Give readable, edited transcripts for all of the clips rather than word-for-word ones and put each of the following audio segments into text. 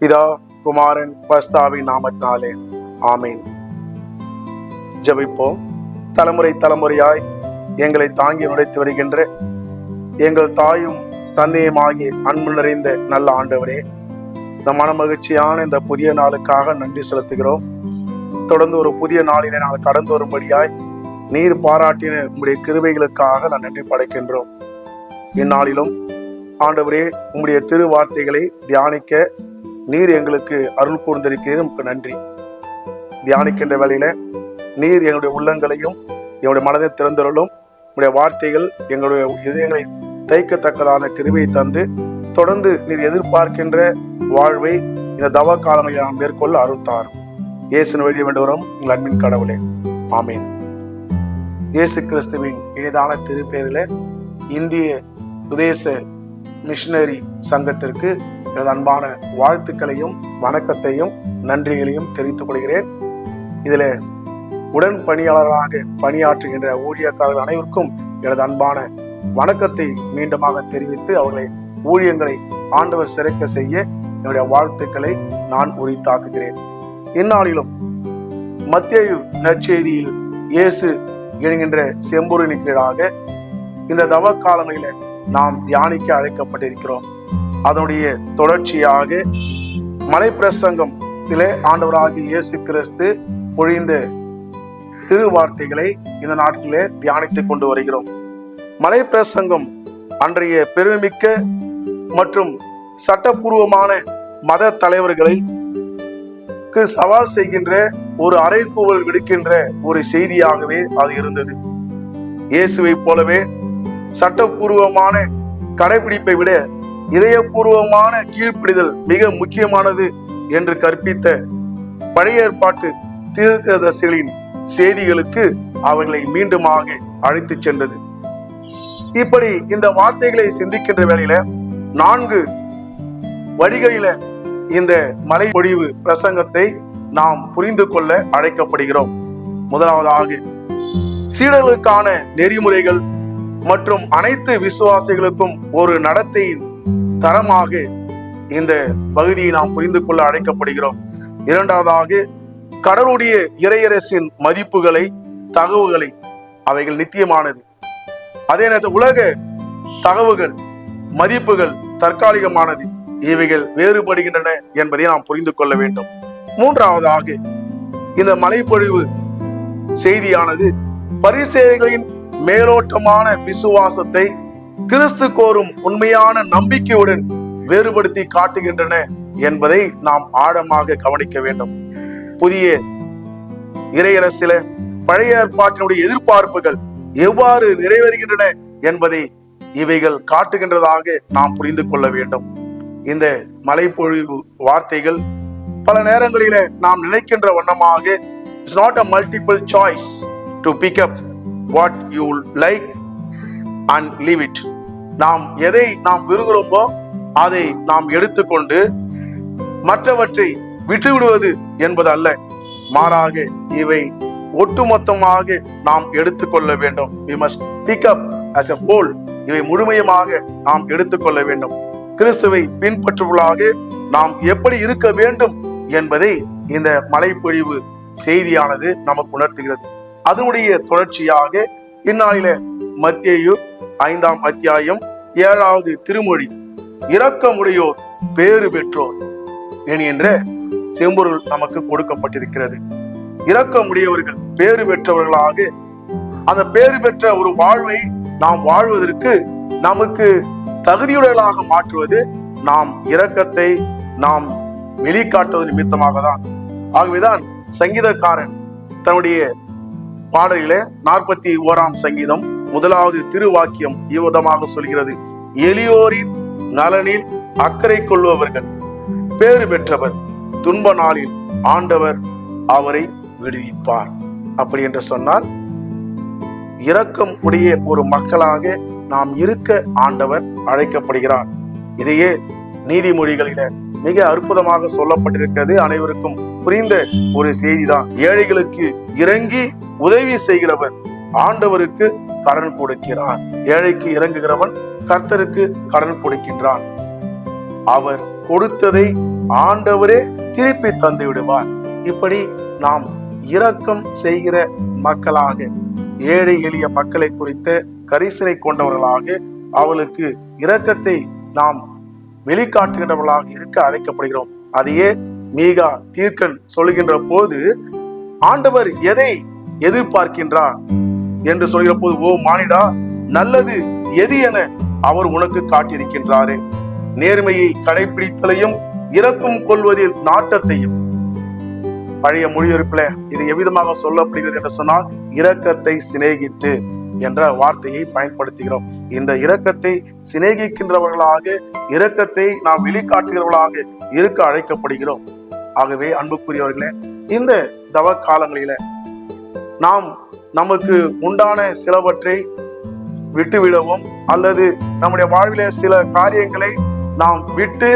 பிதா, குமாரன், பரிசுத்தாவியின் நாமத்தினாலே ஆமீன். ஜெபிப்போம். தலைமுறை தலைமுறையாய் எங்களை தாங்கி நுழைத்து வருகின்ற எங்கள் தாயும் தந்தையுமாகி அன்பு நிறைந்த நல்ல ஆண்டவரே, இந்த மன மகிழ்ச்சியான இந்த புதிய நாளுக்காக நன்றி செலுத்துகிறோம். தொடர்ந்து ஒரு புதிய நாளினை நாங்கள் கடந்து வரும்படியாய் நீர் பாராட்டின உங்களுடைய கிருபைகளுக்காக நான் நன்றி படைக்கின்றோம். இந்நாளிலும் ஆண்டவரே, உங்களுடைய திரு வார்த்தைகளை தியானிக்க நீர் எங்களுக்கு அருள் கூர்ந்திருக்கிறீர். உங்களுக்கு நன்றி. தியானிக்கின்ற வேளையில நீர் எங்களுடைய உள்ளங்களையும் எங்களுடைய மனதை திறந்தருளும். உங்களுடைய வார்த்தைகள் எங்களுடைய இதயங்களை தைக்கத்தக்கதான கிருபையை தந்து தொடர்ந்து நீர் எதிர்பார்க்கின்ற வாழ்வை இந்த தவ காலங்களை நாம் மேற்கொள்ள அருள் தாரும். இயேசுவின் வழி வேண்டுகிறோம் உங்கள் அன்பின் கடவுளே, ஆமீன். இயேசு கிறிஸ்துவின் இனிதான திருப்பெயரில் இந்திய சுதேச மிஷனரி சங்கத்திற்கு எனது அன்பான வாழ்த்துக்களையும் வணக்கத்தையும் நன்றிகளையும் தெரிவித்துக் கொள்கிறேன். இதில் உடன் பணியாளராக பணியாற்றுகின்ற ஊழியக்காரர்கள் அனைவருக்கும் எனது அன்பான வணக்கத்தை மீண்டுமாக தெரிவித்து அவர்களை ஊழியங்களை ஆண்டவர் சிறக்க செய்ய என்னுடைய வாழ்த்துக்களை நான் உரித்தாக்குகிறேன். இந்நாளிலும் மத்தேயு நற்செய்தியில் இயேசு என்கின்ற செம்பொருளின் கீழாக இந்த தவ காலங்களில நாம் தியானிக்க அழைக்கப்பட்டிருக்கிறோம். அதனுடைய தொடர்ச்சியாக மலை பிரசங்கத்திலே ஆண்டவராகிய இயேசு கிறிஸ்து பொழிந்த திருவார்த்தைகளை இந்த நாட்டிலே தியானித்துக் கொண்டு வருகிறோம். மலை பிரசங்கம் அன்றைய பெருமிக்க மற்றும் சட்டப்பூர்வமான மத தலைவர்களை சவால் செய்கின்ற ஒரு அறைகூவல் விடுக்கின்ற ஒரு செய்தியாகவே அது இருந்தது. இயேசுவை போலவே சட்டப்பூர்வமான கடைபிடிப்பை விட இதயபூர்வமான கீழ்ப்பிடிதல் மிக முக்கியமானது என்று கற்பித்த பழைய ஏற்பாட்டு தீர்க்கதரிசிகளின் செய்திகளுக்கு அவர்களை மீண்டுமாக அழைத்து சென்றது. இப்படி இந்த வார்த்தைகளை சிந்திக்கின்ற வேளையில 4 வழிகளில இந்த மலை பொழிவு பிரசங்கத்தை நாம் புரிந்து கொள்ள அழைக்கப்படுகிறோம். முதலாவதாக சீடர்களுக்கான நெறிமுறைகள் மற்றும் அனைத்து விசுவாசிகளுக்கும் ஒரு நடத்தையின் தரமாக இந்த பகுதியை நாம் புரிந்து கொள்ள அழைக்கப்படுகிறோம். இரண்டாவதாக கடவுளுடைய இறையரசின் மதிப்புகளை தகவுகளை அவைகள் நித்தியமானது. அதே நேரத்தில் உலக தகவுகள் மதிப்புகள் தற்காலிகமானது. இவைகள் வேறுபடுகின்றன என்பதை நாம் புரிந்து கொள்ள வேண்டும். மூன்றாவதாக இந்த மலைப்பொழிவு செய்தியானது பரிசேயர்களின் மேலோட்டமான விசுவாசத்தை கிறிஸ்து கோரும் உண்மையான நம்பிக்கையுடன் வேறுபடுத்தி காட்டுகின்றன என்பதை நாம் ஆழமாக கவனிக்க வேண்டும். புதிய இறையரசில பழைய ஏற்பாட்டினுடைய எதிர்பார்ப்புகள் எவ்வாறு நிறைவேறுகின்றன என்பதை இவைகள் காட்டுகின்றதாக நாம் புரிந்து கொள்ள வேண்டும். இந்த மலைப்பொழிவு வார்த்தைகள் பல நேரங்களில நாம் நினைக்கின்ற வண்ணமாக it's not a multiple choice to pick up what you like and leave it. நாம் எதை நாம் விரும்புகிறோமோ அதை நாம் எடுத்துக்கொண்டு மற்றவற்றை விட்டுவிடுவது என்பது அல்ல. மாறாக இவை ஒட்டுமொத்தமாக நாம் எடுத்துக்கொள்ள வேண்டும். We must pick up as a whole. இவை முழுமையாக நாம் எடுத்துக்கொள்ள வேண்டும். கிறிஸ்துவை பின்பற்றுவதாக நாம் எப்படி இருக்க வேண்டும் என்பதை இந்த மலைப்பொழிவு செய்தியானது நமக்கு உணர்த்துகிறது. அதனுடைய தொடர்ச்சியாக இந்நாளில மத்தேயு 5ஆம் அத்தியாயம் 7வது திருமொழி இரக்கமுடையோர் பேறு பெற்றோர் என்கின்ற செம்பொருள் நமக்கு கொடுக்கப்பட்டிருக்கிறது. இரக்கமுடையவர்கள் பேறு பெற்றவர்களாக அந்த பேறு பெற்ற ஒரு வாழ்வை நாம் வாழ்வதற்கு நமக்கு தகுதியுடையவர்களாக மாற்றுவது நாம் இரக்கத்தை நாம் வெளிக்காட்டுவது நிமித்தமாக தான். ஆகவேதான் சங்கீதக்காரன் தன்னுடைய பாடலிலே 41ஆம் சங்கீதம் 1வது திருவாக்கியம் இவ்விதமாக சொல்கிறது: எளியோரின் நலனில் அக்கறை கொள்பவர்கள் பேறு பெற்றவர், துன்ப நாளில் ஆண்டவர் அவரை விடுவிப்பார். அப்படி என்று சொன்னால் இரக்கம் உடைய ஒரு மக்களாக நாம் இருக்க ஆண்டவர் அழைக்கப்படுகிறார். இதையே நீதிமொழிகளில மிக அற்புதமாக சொல்லப்பட்டிருக்கிறது. அனைவருக்கும் புரிந்த ஒரு செய்திதான். ஏழைகளுக்கு இறங்கி உதவி செய்கிறவர் ஆண்டவருக்கு கடன் கொடுக்கிறார். ஏழைக்கு இறங்குகிறவன் கர்த்தருக்கு கடன் கொடுக்கின்றான். அவர் கொடுத்ததை ஆண்டவரே திருப்பி தந்து விடுவார். இப்படி நாம் இரக்கம் செய்கிற மக்களாக, ஏழை எளிய மக்களை குறித்த கரிசனை கொண்டவர்களாக, அவளுக்கு இரக்கத்தை நாம் வெளிக்காட்டுகின்றவர்களாக இருக்க அழைக்கப்படுகிறோம். அதையே மீகா தீர்க்கன் சொல்கின்ற போது, ஆண்டவர் எதை எதிர்பார்க்கின்றார் என்று சொல்கிற போது, ஓ மானிடா, நல்லது எது என அவர் உனக்கு காட்டியிருக்கின்றாரே. நேர்மையை கடைபிடித்தலையும் இரக்கம் கொள்வதில் நாட்டத்தையும். பழைய மொழிபெயர்ப்புல இது எவ்விதமாக சொல்லப்படுகிறது என்று சொன்னால், இரக்கத்தை சிநேகித்து என்ற வார்த்தையை பயன்படுத்துகிறோம். இந்த இரக்கத்தை சிநேகிக்கின்றவர்களாக, இரக்கத்தை நாம் வெளிக்காட்டுகிறவர்களாக இருக்க அழைக்கப்படுகிறோம். ஆகவே அன்புக்குரியவர்களே, இந்த தவ காலங்களில நாம் நமக்கு உண்டான சிலவற்றை விட்டுவிடவும், அல்லது நம்முடைய வாழ்வில சில காரியங்களை நாம் விட்டு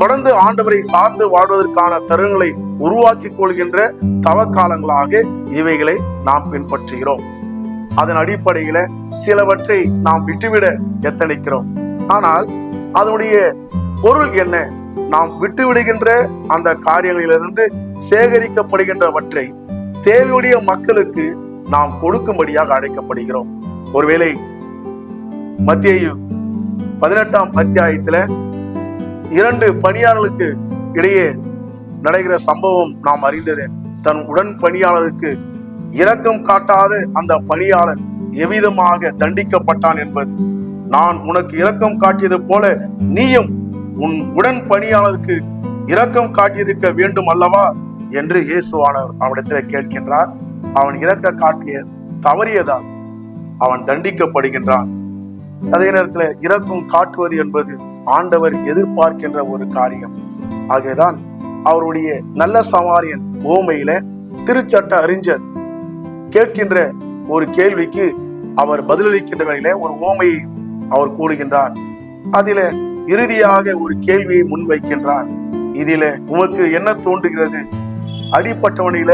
தொடர்ந்து ஆண்டவரை சார்ந்து வாழ்வதற்கான தருணங்களை உருவாக்கி கொள்கின்ற தவ காலங்களாக இவைகளை நாம் பின்பற்றுகிறோம். அதன் அடிப்படையில சிலவற்றை நாம் விட்டுவிட எத்தனிக்கிறோம். ஆனால் அதனுடைய பொருள் என்ன? நாம் விட்டுவிடுகின்ற அந்த காரியங்களிலிருந்து சேகரிக்கப்படுகின்றவற்றை தேவையுடைய மக்களுக்கு நாம் கொடுக்கும்படியாக அழைக்கப்படுகிறோம். ஒருவேளை மத்தேயு 18ஆம் அத்தியாயத்துல 2 பணியாளர்களுக்கு இடையே நடக்கிற சம்பவம் நாம் அறிந்தது. தன் உடன் பணியாளருக்கு இரக்கம் காட்டாத அந்த பணியாளர் எவ்விதமாக தண்டிக்கப்பட்டான் என்பது. நான் உனக்கு இரக்கம் காட்டியது போல நீயும் உன் உடன் பணியாளருக்கு இரக்கம் காட்டியிருக்க வேண்டும் அல்லவா என்று இயேசுவானவர் அவனிடத்தில் கேட்கின்றார். அவன் இரக்க காட்டிய தவறியதால் அவன் தண்டிக்கப்படுகின்றான். அதே நேரத்தில் இரக்கம் காட்டுவது என்பது ஆண்டவர் எதிர்பார்க்கின்ற ஒரு காரியம். ஆகவேதான் அவருடைய நல்ல சமாரியன் ஓமையில திருச்சட்ட அறிஞர் கேட்கின்ற ஒரு கேள்விக்கு அவர் பதிலளிக்கின்ற வகையில ஒரு ஓமையை அவர் கூறுகின்றார். அதில இறுதியாக ஒரு கேள்வியை முன்வைக்கின்றார். இதில உமக்கு என்ன தோன்றுகிறது? அடிப்பட்டவனில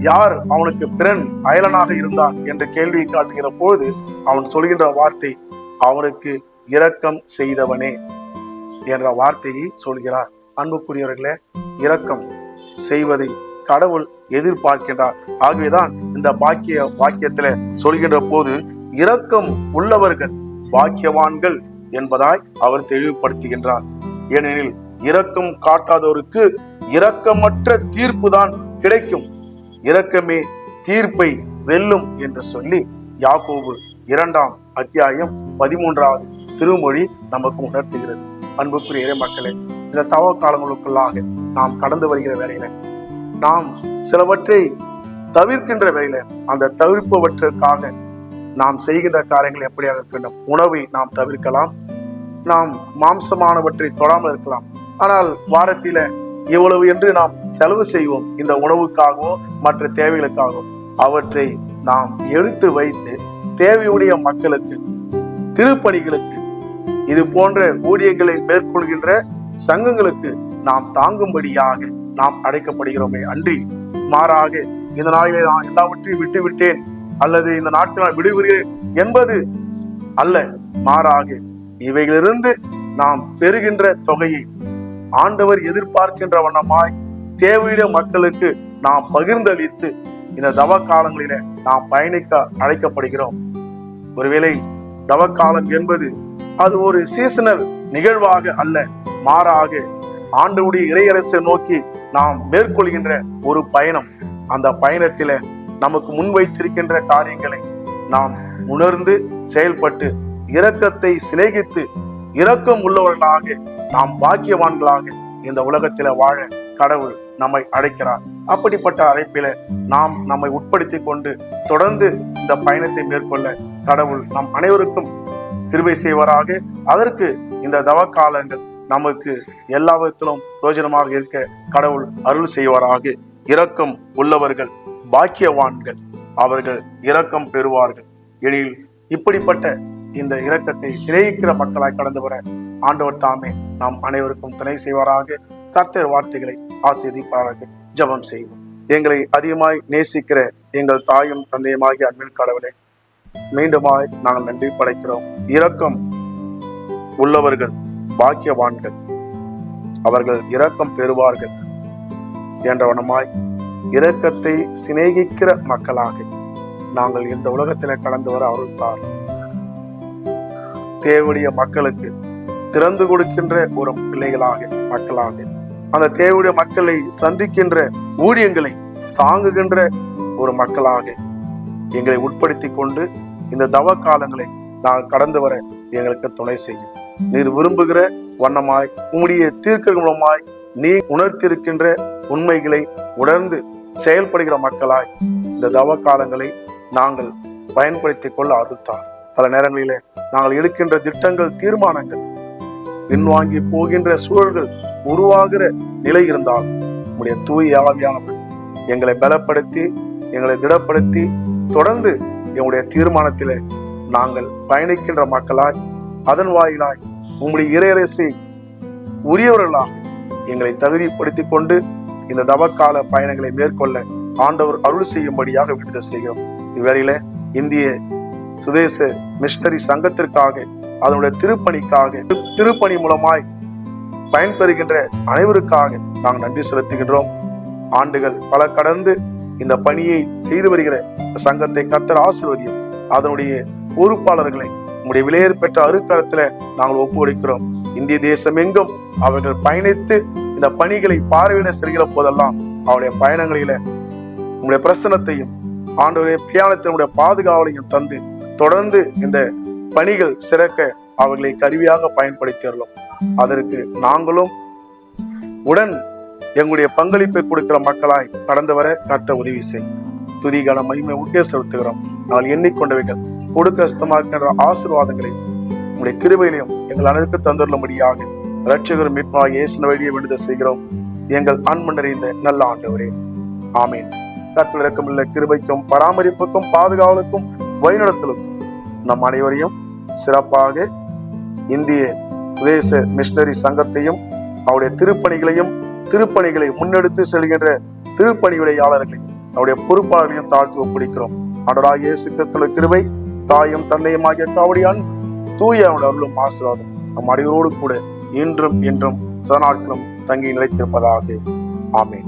யார் அவனுக்கு பிறன் அயலனாக இருந்தான் என்று கேள்வியை காட்டுகிற பொழுது அவன் சொல்கின்ற வார்த்தை, அவனுக்கு இரக்கம் செய்தவனே என்ற வார்த்தையை சொல்கிறார். அன்புக்குரியவர்களே, இரக்கம் செய்வதை கடவுள் எதிர்பார்க்கின்றார். ஆகவேதான் இந்த வாக்கியத்துல சொல்கின்ற போது இரக்கம் உள்ளவர்கள் பாக்கியவான்கள் என்பதாய் அவர் தெளிவுபடுத்துகின்றார். ஏனெனில் இரக்கம் காட்டாதோருக்கு இரக்கமற்ற தீர்ப்பு தான் கிடைக்கும். இரக்கமே தீர்ப்பை வெல்லும் என்று சொல்லி யாக்கோபு 2ஆம் அத்தியாயம் 13வது திருமொழி நமக்கு உணர்த்துகிறது. அன்புக்குரிய இறை மக்களே, இந்த தவ காலங்களுக்குள்ளாக நாம் கடந்து வருகிற வேளையில நாம் சிலவற்றை தவிர்க்கின்ற வேளையில அந்த தவிர்ப்பவற்றிற்காக நாம் செய்கின்ற காரியங்கள் எப்படியாக இருக்கின்றோம். உணவை நாம் தவிர்க்கலாம், நாம் மாம்சமானவற்றை தொடாமல் இருக்கலாம். ஆனால் வாரத்தில இவ்வளவு என்று நாம் செலவு செய்வோம் இந்த உணவுக்காகவோ மற்ற தேவைகளுக்காகவோ. அவற்றை நாம் எடுத்து வைத்து தேவையுடைய மக்களுக்கு, திருப்பணிகளுக்கு, இது போன்ற ஊழியங்களை மேற்கொள்கின்ற சங்கங்களுக்கு நாம் தாங்கும்படியாக நாம் அழைக்கப்படுகிறோமே அன்றி மாறாக இந்த நாளிலே நான் எல்லாவற்றையும் விட்டு விட்டேன் அல்லது இந்த நாட்கள் நான் விடுகிறேன் என்பது அல்ல. மாறாக இவைகளிலிருந்து நாம் பெறுகின்ற தொகையை ஆண்டவர் எதிர்பார்க்கின்ற வண்ணமாய் தேவையுடைய மக்களுக்கு நாம் பகிர்ந்தளித்து இந்த தவ காலங்களில நாம் பயணிக்க அழைக்கப்படுகிறோம். ஒருவேளை தவ காலம் என்பது அது ஒரு சீசனல் நிகழ்வாக அல்ல, மாறாக ஆண்டவருடைய இறையரசை நோக்கி நாம் மேற்கொள்கின்ற ஒரு பயணம். அந்த பயணத்தில நமக்கு முன்வைத்திருக்கின்ற காரியங்களை நாம் உணர்ந்து செயல்பட்டு இரக்கத்தை சிநேகித்து இரக்கம் உள்ளவர்களாக நாம் பாக்கியவான்களாக இந்த உலகத்தில வாழ கடவுள் நம்மை அழைக்கிறார். அப்படிப்பட்ட அழைப்பில நாம் நம்மை உட்படுத்தி கொண்டு தொடர்ந்து இந்த பயணத்தை மேற்கொள்ள கடவுள் நம் அனைவருக்கும் கிருபை செய்வாராக. அதற்கு இந்த தவ காலங்கள் நமக்கு எல்லா விதத்திலும் பிரயோஜனமாக இருக்க கடவுள் அருள் செய்வாராக. இரக்கம் உள்ளவர்கள் பாக்கியவான்கள், அவர்கள் இரக்கம் பெறுவார்கள். எனில் இப்படிப்பட்ட இந்த இரக்கத்தை சிநேகிக்கிற மக்களாய் கடந்து வர ஆண்டவர் தாமே நாம் அனைவருக்கும் துணை செய்வாராக. கர்த்தர் வார்த்தைகளை ஆசீர்வதிப்பாராக. ஜெபம் செய்வோம். எங்களை அதிகமாய் நேசிக்கிற எங்கள் தாயும் தந்தையுமாகிய அன்பின் கடவுளே, மீண்டுமாய் நாங்கள் நன்றி படைக்கிறோம். இரக்கம் உள்ளவர்கள் பாக்கியவான்கள். அவர்கள் இரக்கம் பெறுவார்கள் என்றவனமாய் இரக்கத்தை சிநேகிக்கிற மக்களாக நாங்கள் இந்த உலகத்திலே கடந்து வர அருள்தார். தேவனுடைய மக்களுக்கு திறந்து கொடுக்கின்ற ஒரு பிள்ளைகளாக மக்களாக, அந்த தேவனுடைய மக்களை சந்திக்கின்ற ஊழியங்களை தாங்குகின்ற ஒரு மக்களாக எங்களை உட்படுத்தி கொண்டு இந்த தவ காலங்களை நாங்கள் கடந்து வர எங்களுக்கு துணை செய்யும். நீர் விரும்புகிற வண்ணமாய் உம்முடைய தீர்க்கங்கள் மூலமாய் நீ உணர்த்திருக்கின்ற உண்மைகளை உணர்ந்து செயல்படுகிற மக்களாய் இந்த தவ காலங்களை நாங்கள் பயன்படுத்திக் கொள்ள அருள்தார். பல நேரங்களிலே நாங்கள் எடுக்கின்ற திட்டங்கள், தீர்மானங்கள் பின்வாங்கி போகின்ற சூழல்கள் உருவாகிற நிலை இருந்தால் உம்முடைய தூய ஆவியானவர் எங்களை பலப்படுத்தி, எங்களை திடப்படுத்தி, தொடர்ந்து எங்களுடைய தீர்மானத்திலே நாங்கள் பயணிக்கின்ற மக்களாய், அதன் வாயிலாய் உம்முடைய இறையரசை உரியவர்களாக எங்களை தகுதிப்படுத்தி கொண்டு இந்த தவக்கால பயணங்களை மேற்கொள்ள ஆண்டவர் அருள் செய்யும்படியாக விடுதல் செய்கிறோம். இவ்வேளையில இந்திய சுதேச மிஷனரி சங்கத்திற்காக, அதனுடைய திருப்பணிக்காக, திருப்பணி மூலமாய் பயன்பெறுகின்ற அனைவருக்காக நாங்கள் நன்றி செலுத்துகின்றோம். ஆண்டுகள் பல கடந்து இந்த பணியை செய்து வருகிற சங்கத்தை கர்த்தர் ஆசீர்வதியும். அதனுடைய பொறுப்பாளர்களை உங்களுடைய விலையேறு பெற்ற அருக்கரத்துல நாங்கள் ஒப்புக்கொடுக்கிறோம். இந்திய தேசம் எங்கும் அவர்கள் பயணித்து இந்த பணிகளை பார்வையிட செல்கிற போதெல்லாம் அவருடைய பயணங்களில உங்களுடைய பிரசனத்தையும் ஆண்டவருடைய பிரயாணத்தினுடைய பாதுகாவலையும் தந்து தொடர்ந்து இந்த பணிகள் சிறக்க அவர்களை கருவியாக பயன்படுத்தியுள்ளோம். அதற்கு நாங்களும் உடன் எங்களுடைய பங்களிப்பை கொடுக்கிற மக்களாய் கடந்து வர கர்த்தர் உதவி செய். துதிகான மகிமை உட்கே செலுத்துகிறோம். நாங்கள் எண்ணிக்கொண்டவைகள் கொடுக்கஸ்தமாக்கின்ற ஆசீர்வாதங்களை உங்களுடைய கிருபையிலையும் எங்கள் அனைவருக்கு தந்துள்ளபடியாக இரட்சகரும் மீட்பராகிய இயேசுவின் வழியை விடுதலை செய்கிறோம். எங்கள் அன்பு நிறைந்த நல்ல ஆண்டவரே, ஆமீன். கர்த்தர் இரக்கமுள்ள கிருபைக்கும் பராமரிப்புக்கும் பாதுகாவலுக்கும் வழிநடத்தலுக்கும் நம் அனைவரையும் சிறப்பாக இந்திய சுதேச மிஷனரி சங்கத்தையும் அவருடைய திருப்பணிகளை முன்னெடுத்து செல்கின்ற திருப்பணிவிடையாளர்களையும் அவருடைய பொறுப்பாளர்களையும் தாழ்த்து ஒப்படைக்கிறோம். ஆண்டவராகிய இயேசு கிறிஸ்துவின் கிருபை, தாயும் தந்தையுமாகிய அவருடைய அன்பு, தூய அவருடைய அருளும் ஆசீர்வாதம் நம் அனைவரோடு கூட இன்றும் சதநாட்களும் தங்கி நிலைத்திருப்பதாக. ஆமீன்.